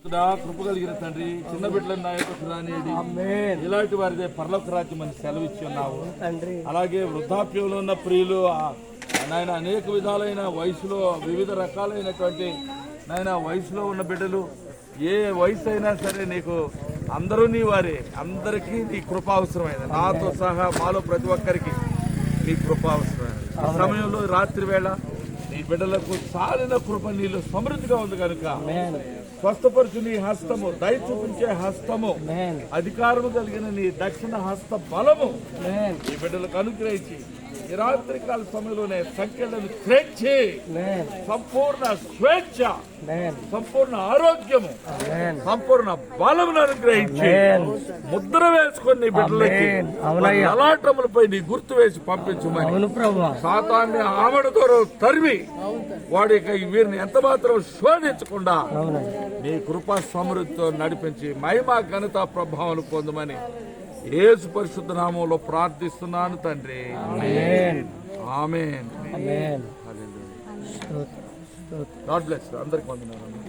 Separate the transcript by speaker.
Speaker 1: కృప కలిగిన తండ్రి, చిన్న బిడ్డల నాయకుడు రానిది ఇలాంటి వారిదే పరలోక రాజ్యం అని సెలవిచ్చి ఉన్నావు. అలాగే వృద్ధాప్యంలో ఉన్న ప్రియులు నాయన అనేక విధాలైన వయసులో వివిధ రకాలైనటువంటి నాయన వయసులో ఉన్న బిడ్డలు ఏ వయసు అయినా సరే నీకు అందరూ నీ వారే, అందరికీ నీ కృప అవసరమైంది. నాతో సహా మాలో ప్రతి ఒక్కరికి నీ కృప అవసరమైంది. ఆ సమయంలో రాత్రి వేళ నీ బిడ్డలకు చాలిన కృప నీళ్ళు సమృద్ధిగా ఉంది కనుక స్వస్థపరుచు నీ హస్తము, దయ చూపించే హస్తము, అధికారము కలిగిన నీ దక్షిణ హస్త బలము ఈ బిడ్డలకు అనుగ్రహించి ఈ రాత్రి కాల సమయంలోనే సంఖ్యలను స్వేచ్ఛ, సంపూర్ణ స్వేచ్ఛ, సంపూర్ణ ఆరోగ్యము, సంపూర్ణ బలమును అనుగ్రహించి ముద్ర వేసుకొని నీ బిడ్డలకి అలాటములపై నీ గుర్తు వేసి పంపించమని సాతాన్ని ఆమడ ద్వారా తరిమి వాడి వీరిని ఎంత మాత్రం శోధించకుండా నీ కృపా సమృద్ధితో నడిపించి మహిమ ఘనత ప్రభావం పొందమని యేసు పరిశుద్ధ నామంలో ప్రార్థిస్తున్నాను తండ్రి. ఆమేన్. God bless. అందరికి వందనాలు.